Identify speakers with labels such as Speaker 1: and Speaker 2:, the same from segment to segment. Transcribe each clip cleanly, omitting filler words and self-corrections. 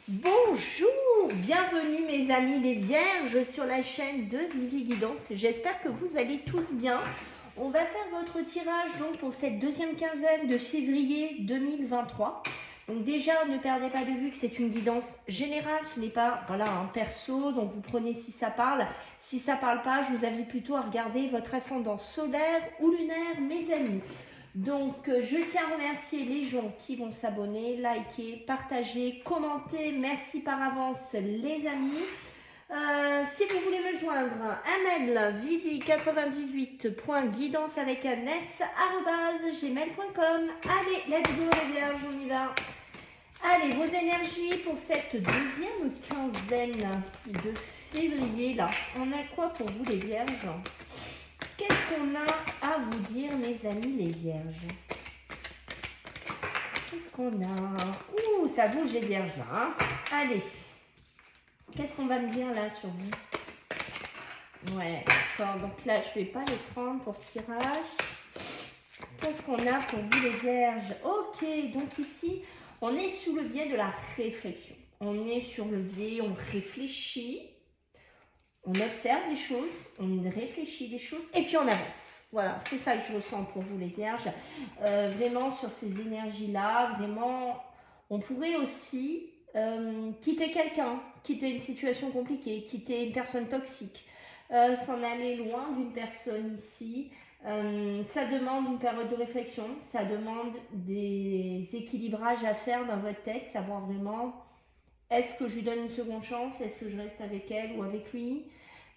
Speaker 1: Bonjour, bienvenue mes amis les vierges sur la chaîne de Vivi Guidance. J'espère que vous allez tous bien. On va faire votre tirage donc pour cette deuxième quinzaine de février 2023. Donc déjà, ne perdez pas de vue que c'est une guidance générale, ce n'est pas un perso, donc vous prenez si ça parle. Si ça parle pas, je vous invite plutôt à regarder votre ascendant solaire ou lunaire, mes amis. Donc, je tiens à remercier les gens qui vont s'abonner, liker, partager, commenter. Merci par avance, les amis. Si vous voulez me joindre, un mail vivi98.guidance avec un s@gmail.com. Allez, let's go les vierges, on y va. Allez, vos énergies pour cette deuxième quinzaine de février, là. On a quoi pour vous les vierges ? Qu'est-ce qu'on a à vous dire, mes amis les vierges? Qu'est-ce qu'on a? Ouh, ça bouge les vierges là. Hein. Allez. Qu'est-ce qu'on va me dire là sur vous? Ouais, d'accord. Donc là, je ne vais pas les prendre pour ce tirage. Qu'est-ce qu'on a pour vous les vierges? Ok, donc ici, on est sous le biais de la réflexion. On est sur le biais, on réfléchit. On observe les choses, on réfléchit les choses et puis on avance. Voilà, c'est ça que je ressens pour vous les vierges. Vraiment sur ces énergies-là, vraiment, on pourrait aussi quitter quelqu'un, quitter une situation compliquée, quitter une personne toxique, s'en aller loin d'une personne ici. Ça demande une période de réflexion, ça demande des équilibrages à faire dans votre tête, savoir vraiment... Est-ce que je lui donne une seconde chance? Est-ce que je reste avec elle ou avec lui?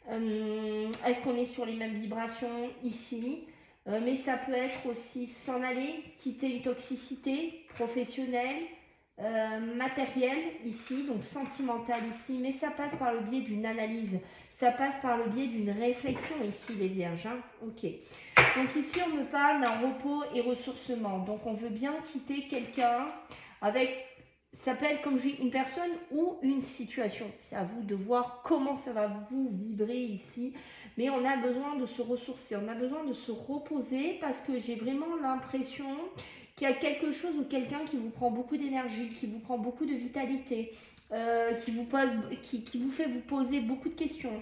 Speaker 1: Est-ce qu'on est sur les mêmes vibrations ici? Mais ça peut être aussi s'en aller, quitter une toxicité professionnelle, matérielle ici, donc sentimentale ici. Mais ça passe par le biais d'une analyse. Ça passe par le biais d'une réflexion ici, les vierges. Hein. Ok. Donc ici, on me parle d'un repos et ressourcement. Donc on veut bien quitter quelqu'un avec... Ça peut être, comme je dis, une personne ou une situation. C'est à vous de voir comment ça va vous vibrer ici. Mais on a besoin de se ressourcer, on a besoin de se reposer parce que j'ai vraiment l'impression qu'il y a quelque chose ou quelqu'un qui vous prend beaucoup d'énergie, qui vous prend beaucoup de vitalité, qui vous fait vous poser beaucoup de questions.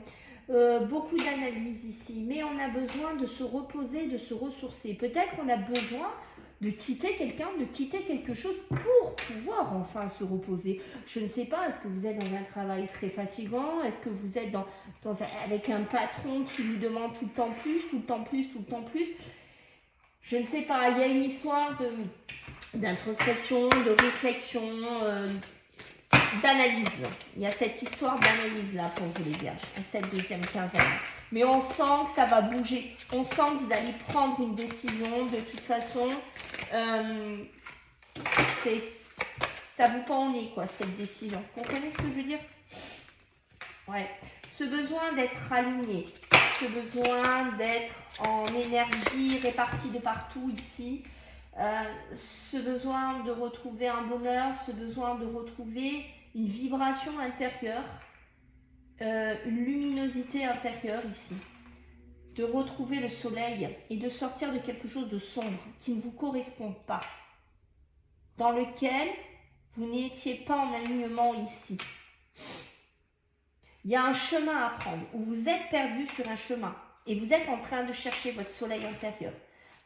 Speaker 1: Beaucoup d'analyses ici. Mais on a besoin de se reposer, de se ressourcer. Peut-être qu'on a besoin de quitter quelqu'un, de quitter quelque chose pour pouvoir enfin se reposer. Je ne sais pas, est-ce que vous êtes dans un travail très fatigant? Est-ce que vous êtes avec un patron qui vous demande tout le temps plus, tout le temps plus, tout le temps plus? Je ne sais pas, il y a une histoire d'introspection, de réflexion, d'analyse. Il y a cette histoire d'analyse là pour vous les vierges, pour cette deuxième quinzaine. Mais on sent que ça va bouger. On sent que vous allez prendre une décision. De toute façon, ça vous pend au nez, quoi, cette décision. Vous comprenez ce que je veux dire? Ouais. Ce besoin d'être aligné, ce besoin d'être en énergie répartie de partout ici, ce besoin de retrouver un bonheur, ce besoin de retrouver une vibration intérieure, une luminosité intérieure ici, de retrouver le soleil et de sortir de quelque chose de sombre qui ne vous correspond pas, dans lequel vous n'étiez pas en alignement ici. Il y a un chemin à prendre où vous êtes perdu sur un chemin et vous êtes en train de chercher votre soleil intérieur.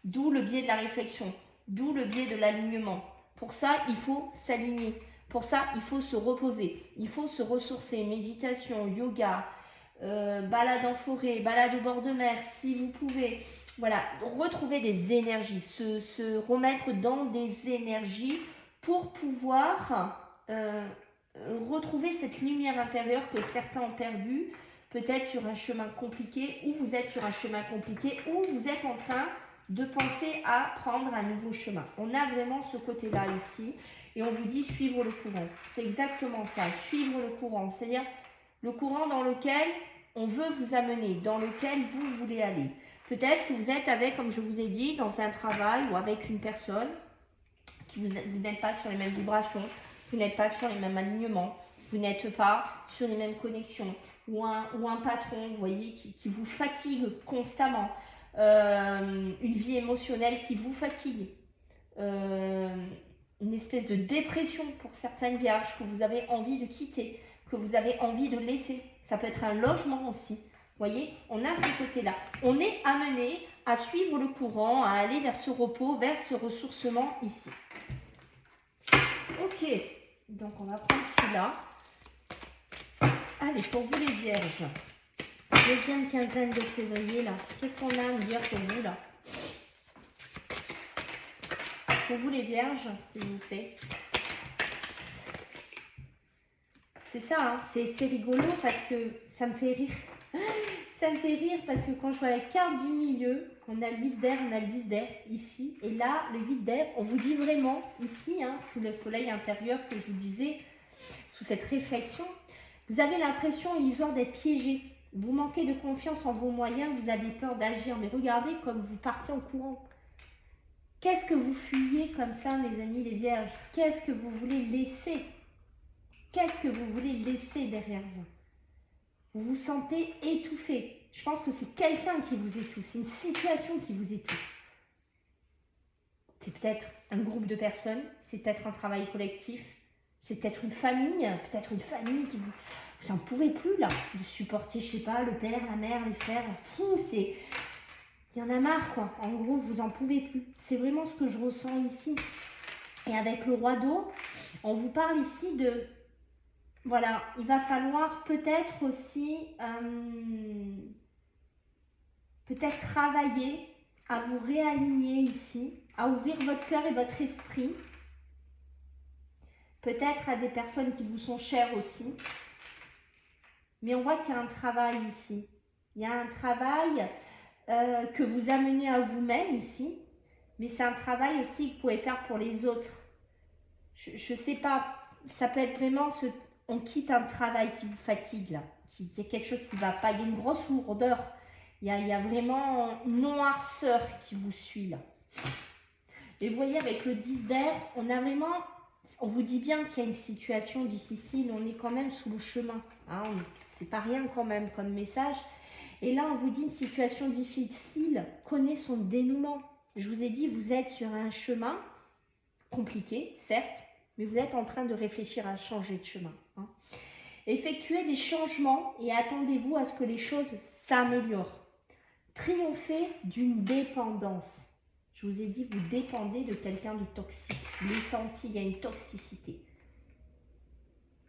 Speaker 1: D'où le biais de la réflexion, d'où le biais de l'alignement. Pour ça, il faut s'aligner. Pour ça, il faut se reposer, il faut se ressourcer. Méditation, yoga, balade en forêt, balade au bord de mer, si vous pouvez. Voilà, retrouver des énergies, se remettre dans des énergies pour pouvoir retrouver cette lumière intérieure que certains ont perdue, peut-être sur un chemin compliqué, ou vous êtes sur un chemin compliqué, ou vous êtes en train de penser à prendre un nouveau chemin. On a vraiment ce côté-là ici, et on vous dit suivre le courant. C'est exactement ça, suivre le courant, c'est-à-dire le courant dans lequel on veut vous amener, dans lequel vous voulez aller. Peut-être que vous êtes avec, comme je vous ai dit, dans un travail ou avec une personne qui vous n'êtes pas sur les mêmes vibrations, vous n'êtes pas sur les mêmes alignements, vous n'êtes pas sur les mêmes connexions, ou un patron, vous voyez, qui vous fatigue constamment, une vie émotionnelle qui vous fatigue, une espèce de dépression pour certaines vierges que vous avez envie de quitter, que vous avez envie de laisser. Ça peut être un logement aussi. Vous voyez, on a ce côté-là. On est amené à suivre le courant, à aller vers ce repos, vers ce ressourcement ici. Ok, donc on va prendre celui-là. Allez, pour vous les vierges, deuxième quinzaine de février, là, qu'est-ce qu'on a à me dire pour vous, là? Pour vous les vierges, s'il vous plaît. C'est ça, hein, c'est rigolo parce que ça me fait rire. Ça me fait rire parce que quand je vois la carte du milieu, on a le 8 d'air, on a le 10 d'air ici. Et là, le 8 d'air, on vous dit vraiment ici, hein, sous le soleil intérieur que je vous disais, sous cette réflexion, vous avez l'impression illusoire d'être piégé. Vous manquez de confiance en vos moyens, vous avez peur d'agir. Mais regardez comme vous partez en courant. Qu'est-ce que vous fuyez comme ça, mes amis les vierges? Qu'est-ce que vous voulez laisser? Qu'est-ce que vous voulez laisser derrière vous? Vous vous sentez étouffé. Je pense que c'est quelqu'un qui vous étouffe. C'est une situation qui vous étouffe. C'est peut-être un groupe de personnes. C'est peut-être un travail collectif. C'est peut-être une famille. Peut-être une famille qui vous n'en pouvez plus là. De supporter, je sais pas, le père, la mère, les frères. Fou, c'est... Il y en a marre quoi. En gros, vous en pouvez plus. C'est vraiment ce que je ressens ici. Et avec le roi d'eau, on vous parle ici de... Voilà, il va falloir peut-être aussi peut-être travailler à vous réaligner ici, à ouvrir votre cœur et votre esprit. Peut-être à des personnes qui vous sont chères aussi. Mais on voit qu'il y a un travail ici. Il y a un travail que vous amenez à vous-même ici. Mais c'est un travail aussi que vous pouvez faire pour les autres. Je ne sais pas, ça peut être vraiment ce... On quitte un travail qui vous fatigue là, il y a quelque chose qui ne va pas, il y a une grosse lourdeur, il y a vraiment une noirceur qui vous suit là. Et vous voyez avec le 10 d'air, on a vraiment, on vous dit bien qu'il y a une situation difficile, on est quand même sous le chemin, hein, c'est pas rien quand même comme message. Et là on vous dit une situation difficile connaît son dénouement. Je vous ai dit, vous êtes sur un chemin compliqué, certes, mais vous êtes en train de réfléchir à changer de chemin. Hein. Effectuez des changements et attendez-vous à ce que les choses s'améliorent. Triomphez d'une dépendance. Je vous ai dit, vous dépendez de quelqu'un de toxique. Les sentis, il y a une toxicité.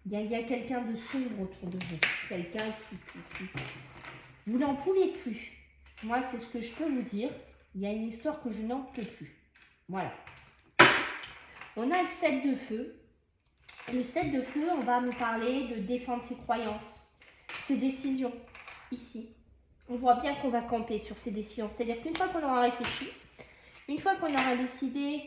Speaker 1: Il y a quelqu'un de sombre autour de vous. Quelqu'un qui... Vous n'en pouvez plus. Moi, c'est ce que je peux vous dire. Il y a une histoire que je n'en peux plus. Voilà. On a le 7 de feu. Le 7 de feu, on va me parler de défendre ses croyances, ses décisions, ici. On voit bien qu'on va camper sur ces décisions. C'est-à-dire qu'une fois qu'on aura réfléchi, une fois qu'on aura décidé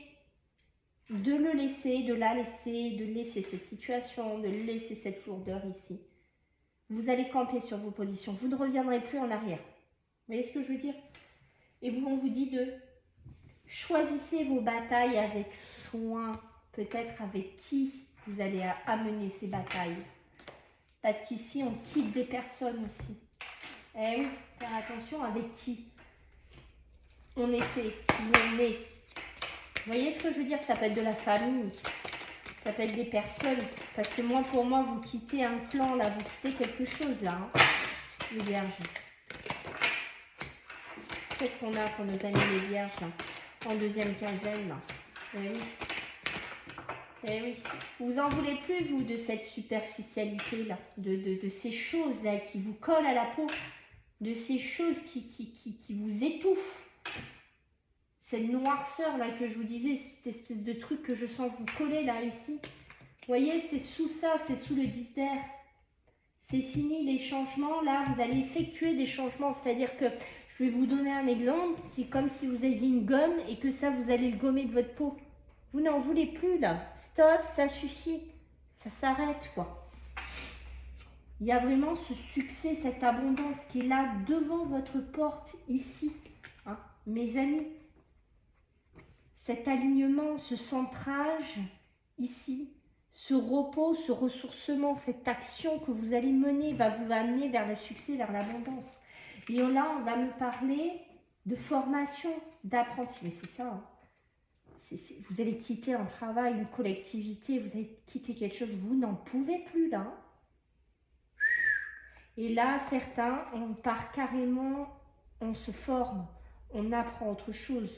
Speaker 1: de le laisser, de la laisser, de laisser cette situation, de laisser cette lourdeur ici, vous allez camper sur vos positions. Vous ne reviendrez plus en arrière. Vous voyez ce que je veux dire? Et vous, on vous dit de... Choisissez vos batailles avec soin, peut-être avec qui vous allez amener ces batailles. Parce qu'ici, on quitte des personnes aussi. Eh oui, faire attention avec qui on était, où on est. Vous voyez ce que je veux dire? Ça peut être de la famille, ça peut être des personnes. Parce que moi, pour moi, vous quittez un clan, là, vous quittez quelque chose, là, hein, les vierges. Qu'est-ce qu'on a pour nos amis les vierges, là? En deuxième quinzaine, là. Eh oui. Eh oui. Vous en voulez plus, vous, de cette superficialité-là, de ces choses-là qui vous collent à la peau, de ces choses qui vous étouffent. Cette noirceur-là que je vous disais, cette espèce de truc que je sens vous coller, là, ici. Vous voyez, c'est sous ça, c'est sous le 10 d'air. C'est fini les changements, là, vous allez effectuer des changements, c'est-à-dire que... Je vais vous donner un exemple, c'est comme si vous aviez une gomme et que ça, vous allez le gommer de votre peau. Vous n'en voulez plus là, stop, ça suffit, ça s'arrête quoi. Il y a vraiment ce succès, cette abondance qui est là devant votre porte ici, hein, mes amis. Cet alignement, ce centrage ici, ce repos, ce ressourcement, cette action que vous allez mener va vous amener vers le succès, vers l'abondance. Et là, on va me parler de formation, d'apprenti. Mais c'est ça. Hein. Vous allez quitter un travail, une collectivité, vous allez quitter quelque chose, vous n'en pouvez plus là. Et là, certains, on part carrément, on se forme, on apprend autre chose.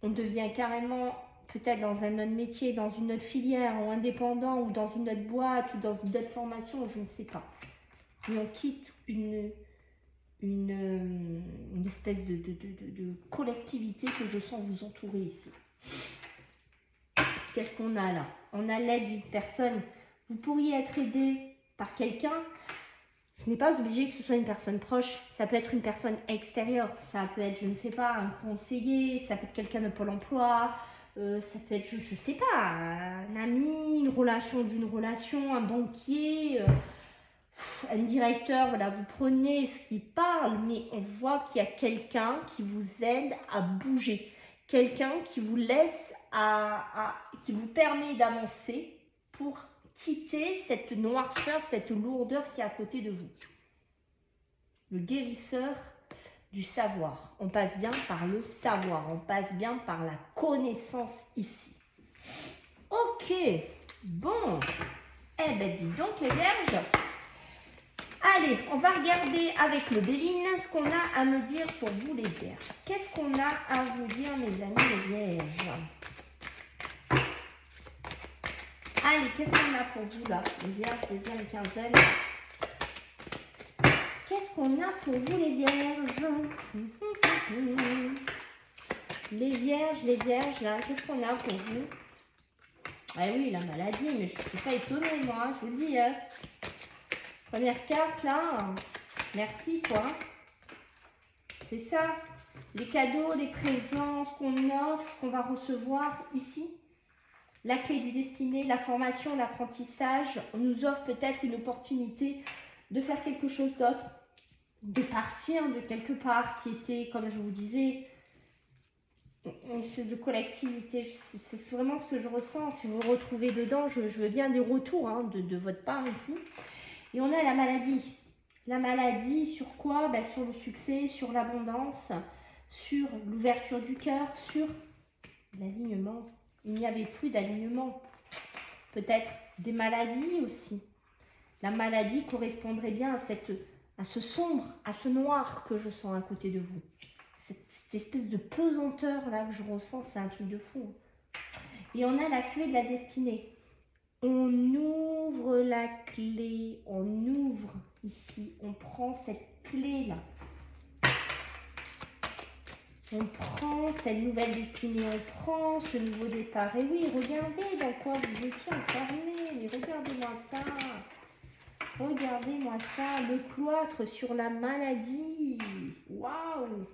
Speaker 1: On devient carrément, peut-être dans un autre métier, dans une autre filière, ou indépendant, ou dans une autre boîte, ou dans une autre formation, je ne sais pas. Mais on quitte une espèce de collectivité que je sens vous entourer ici. Qu'est-ce qu'on a là? On a l'aide d'une personne. Vous pourriez être aidé par quelqu'un. Ce n'est pas obligé que ce soit une personne proche. Ça peut être une personne extérieure. Ça peut être, je ne sais pas, un conseiller. Ça peut être quelqu'un de Pôle emploi. Ça peut être, je ne sais pas, un ami, une relation d'une relation, un banquier, un directeur. Voilà, vous prenez ce qui parle, mais on voit qu'il y a quelqu'un qui vous aide à bouger. Quelqu'un qui vous laisse, qui vous permet d'avancer pour quitter cette noirceur, cette lourdeur qui est à côté de vous. Le guérisseur du savoir. On passe bien par le savoir, on passe bien par la connaissance ici. Ok, bon. Eh ben dis donc les vierges. Allez, on va regarder avec le Béline ce qu'on a à me dire pour vous les vierges. Qu'est-ce qu'on a à vous dire mes amis les vierges? Allez, qu'est-ce qu'on a pour vous là, les vierges, deuxième quinzaine? Qu'est-ce qu'on a pour vous les vierges? Les vierges là, qu'est-ce qu'on a pour vous? Ah oui, la maladie, mais je ne suis pas étonnée moi, je vous le dis. Hein. Première carte là, merci quoi. C'est ça, les cadeaux, les présents, ce qu'on offre, ce qu'on va recevoir ici. La clé du destiné, la formation, l'apprentissage, on nous offre peut-être une opportunité de faire quelque chose d'autre, de partir de quelque part qui était, comme je vous disais, une espèce de collectivité. C'est vraiment ce que je ressens. Si vous vous retrouvez dedans, je veux bien des retours hein, de votre part ici. Et on a la maladie. La maladie sur quoi? Ben, sur le succès, sur l'abondance, sur l'ouverture du cœur, sur l'alignement. Il n'y avait plus d'alignement. Peut-être des maladies aussi. La maladie correspondrait bien à ce sombre, à ce noir que je sens à côté de vous. Cette espèce de pesanteur là que je ressens, c'est un truc de fou. Et on a la clé de la destinée. On ouvre la clé, on ouvre ici, on prend cette clé là. On prend cette nouvelle destinée, on prend ce nouveau départ. Et oui, regardez dans quoi vous étiez enfermé. Mais regardez-moi ça. Regardez-moi ça. Le cloître sur la maladie. Waouh!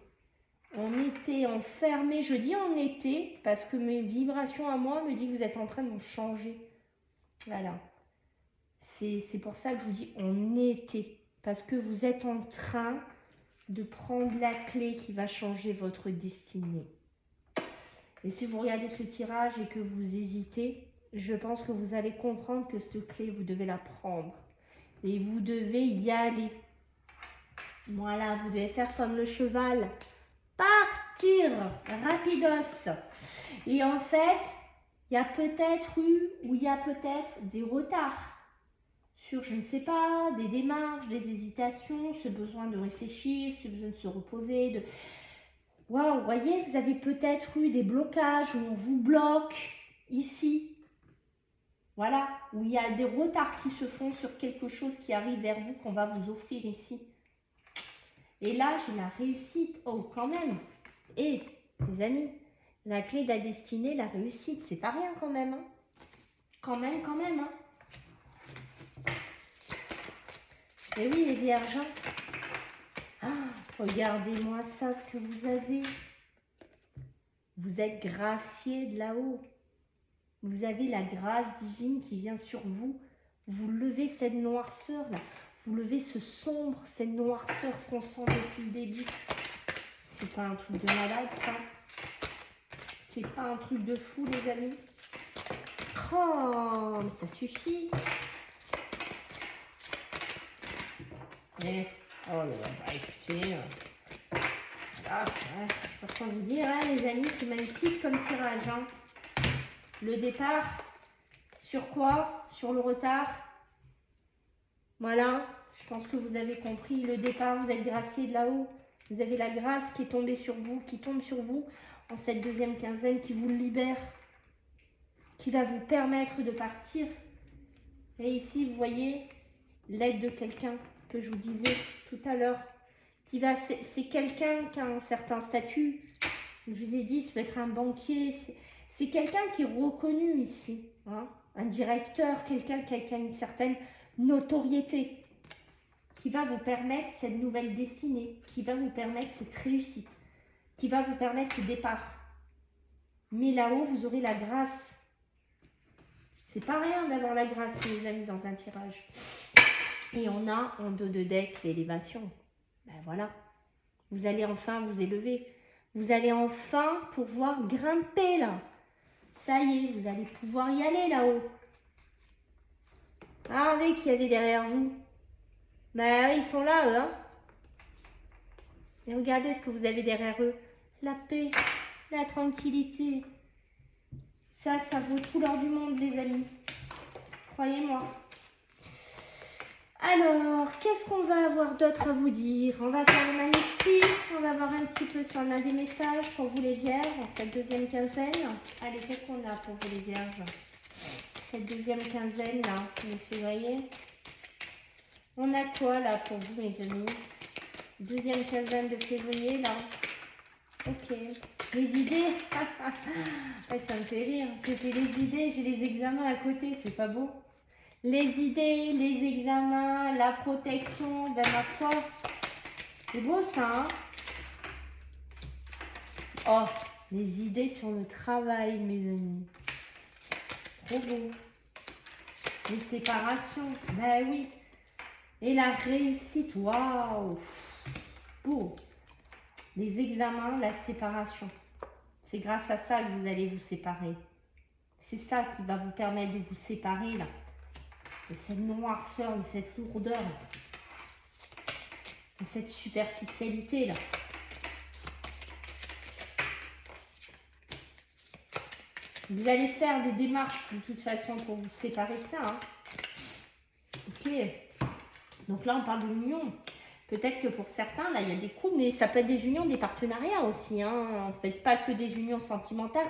Speaker 1: On était enfermé. Je dis on était parce que mes vibrations à moi me disent que vous êtes en train de nous changer. Voilà. C'est pour ça que je vous dis on était. Parce que vous êtes en train de prendre la clé qui va changer votre destinée. Et si vous regardez ce tirage et que vous hésitez, je pense que vous allez comprendre que cette clé, vous devez la prendre. Et vous devez y aller. Voilà, vous devez faire comme le cheval. Partir rapidos. Et en fait, il y a peut-être eu ou il y a peut-être des retards. Sur, je ne sais pas, des démarches, des hésitations, ce besoin de réfléchir, ce besoin de se reposer. Waouh, vous voyez, vous avez peut-être eu des blocages où on vous bloque ici. Voilà, où il y a des retards qui se font sur quelque chose qui arrive vers vous, qu'on va vous offrir ici. Et là, j'ai la réussite. Oh, quand même. Et, les amis, la clé de la destinée, la réussite, c'est pas rien quand même. Hein. Quand même, hein. Et oui, les vierges. Ah, regardez-moi ça, ce que vous avez. Vous êtes graciés de là-haut. Vous avez la grâce divine qui vient sur vous. Vous levez cette noirceur-là. Vous levez ce sombre, cette noirceur qu'on sent depuis le début. C'est pas un truc de malade, ça. C'est pas un truc de fou, les amis. Oh, mais ça suffit. Et, oh là là, bah écoutez, Ah, ouais, je sais pas quoi vous dire, hein, les amis, c'est magnifique comme tirage. Hein. Le départ, sur quoi? Sur le retard. Voilà, je pense que vous avez compris. Le départ, vous êtes gracié de là-haut. Vous avez la grâce qui est tombée sur vous, qui tombe sur vous en cette deuxième quinzaine, qui vous libère, qui va vous permettre de partir. Et ici, vous voyez l'aide de quelqu'un que je vous disais tout à l'heure. C'est quelqu'un qui a un certain statut. Je vous ai dit, ça peut être un banquier. C'est quelqu'un qui est reconnu ici. Hein, un directeur, quelqu'un qui a une certaine notoriété. Qui va vous permettre cette nouvelle destinée. Qui va vous permettre cette réussite. Qui va vous permettre ce départ. Mais là-haut, vous aurez la grâce. C'est pas rien d'avoir la grâce, les amis, dans un tirage. Et on a en dos de deck l'élévation. Ben voilà. Vous allez enfin vous élever. Vous allez enfin pouvoir grimper là. Ça y est, vous allez pouvoir y aller là-haut. Regardez qui y avait derrière vous. Ben ils sont là, eux. Hein. Et regardez ce que vous avez derrière eux. La paix, la tranquillité. Ça vaut tout l'or du monde, les amis. Croyez-moi. Alors, qu'est-ce qu'on va avoir d'autre à vous dire? On va faire le magnétique. On va voir un petit peu si on a des messages pour vous les vierges en cette deuxième quinzaine. Allez, qu'est-ce qu'on a pour vous les vierges? Cette deuxième quinzaine là, de février. On a quoi là pour vous, mes amis? Deuxième quinzaine de février là. Ok. Les idées. Ouais, ça me fait rire. C'était les idées, j'ai les examens à côté, c'est pas beau? Les idées, les examens, la protection, ben ma foi. C'est beau ça, hein? Oh, les idées sur le travail, mes amis. Trop beau. Les séparations, ben oui. Et la réussite, waouh. Beau. Les examens, la séparation. C'est grâce à ça que vous allez vous séparer. C'est ça qui va vous permettre de vous séparer là. De cette noirceur, de cette lourdeur, de cette superficialité là. Vous allez faire des démarches de toute façon pour vous séparer de ça. Hein. Ok. Donc là, on parle de l'union. Peut-être que pour certains, là, il y a des couples, mais ça peut être des unions, des partenariats aussi. Hein. Ça peut être pas que des unions sentimentales.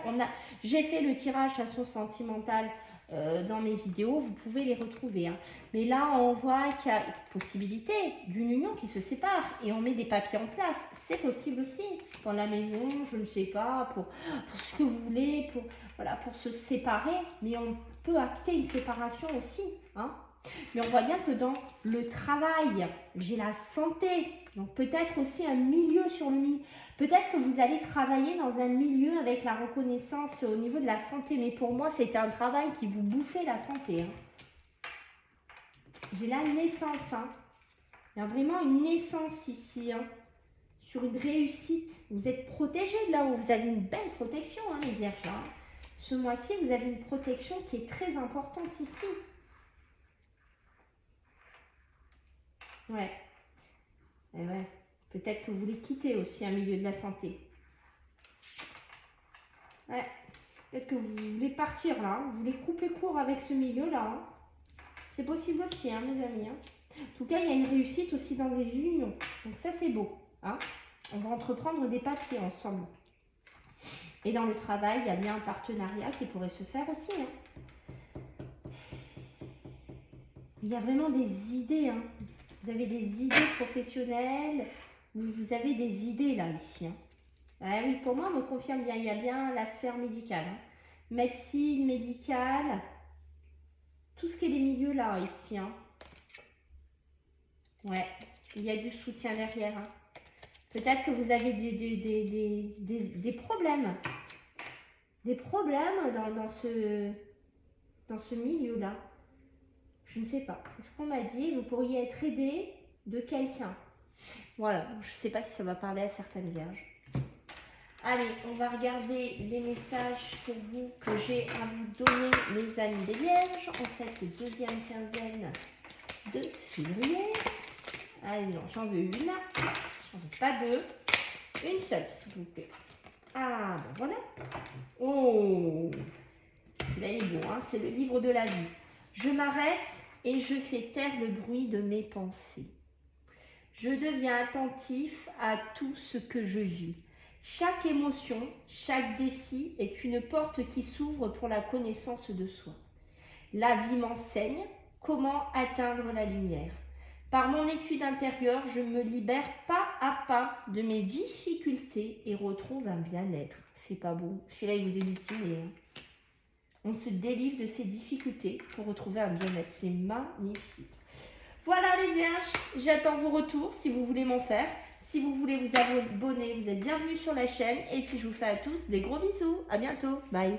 Speaker 1: J'ai fait le tirage façon sentimentale dans mes vidéos. Vous pouvez les retrouver. Hein. Mais là, on voit qu'il y a possibilité d'une union qui se sépare. Et on met des papiers en place. C'est possible aussi. Dans la maison, je ne sais pas, pour ce que vous voulez, pour se séparer. Mais on peut acter une séparation aussi. Hein. Mais on voit bien que dans le travail, j'ai la santé. Donc peut-être aussi un milieu sur le milieu. Peut-être que vous allez travailler dans un milieu avec la reconnaissance au niveau de la santé. Mais pour moi, c'était un travail qui vous bouffait la santé. Hein. J'ai la naissance. Hein. Il y a vraiment une naissance ici. Hein. Sur une réussite. Vous êtes protégé de là-haut. Vous avez une belle protection, hein, les vierges. Hein. Ce mois-ci, vous avez une protection qui est très importante ici. Ouais. Et ouais. Peut-être que vous voulez quitter aussi un milieu de la santé. Ouais. Peut-être que vous voulez partir là. Vous voulez couper court avec ce milieu-là. Hein. C'est possible aussi, hein, mes amis. Hein. En tout cas, il y a une réussite aussi dans les unions. Donc ça, c'est beau. Hein. On va entreprendre des papiers ensemble. Et dans le travail, il y a bien un partenariat qui pourrait se faire aussi. Hein. Il y a vraiment des idées. Hein. Vous avez des idées professionnelles, vous avez des idées là, ici. Hein. Ah oui, pour moi, on me confirme bien, il y a bien la sphère médicale. Hein. Médecine, médicale, tout ce qui est les milieux là, ici. Hein. Ouais, il y a du soutien derrière. Hein. Peut-être que vous avez des problèmes. Des problèmes dans ce milieu-là. Je ne sais pas. C'est ce qu'on m'a dit. Vous pourriez être aidé de quelqu'un. Voilà. Je ne sais pas si ça va parler à certaines vierges. Allez, on va regarder les messages pour vous que j'ai à vous donner, les amis des vierges, en cette deuxième quinzaine de février. Allez, non, j'en veux une. J'en veux pas deux. Une seule, s'il vous plaît. Ah, ben voilà. Oh, là, il est beau, hein, c'est le livre de la vie. Je m'arrête et je fais taire le bruit de mes pensées. Je deviens attentif à tout ce que je vis. Chaque émotion, chaque défi est une porte qui s'ouvre pour la connaissance de soi. La vie m'enseigne comment atteindre la lumière. Par mon étude intérieure, je me libère pas à pas de mes difficultés et retrouve un bien-être. C'est pas beau. Celui-là, il vous est destiné. Hein. On se délivre de ses difficultés pour retrouver un bien-être. C'est magnifique. Voilà les vierges, j'attends vos retours si vous voulez m'en faire. Si vous voulez vous abonner, vous êtes bienvenus sur la chaîne. Et puis je vous fais à tous des gros bisous. À bientôt. Bye.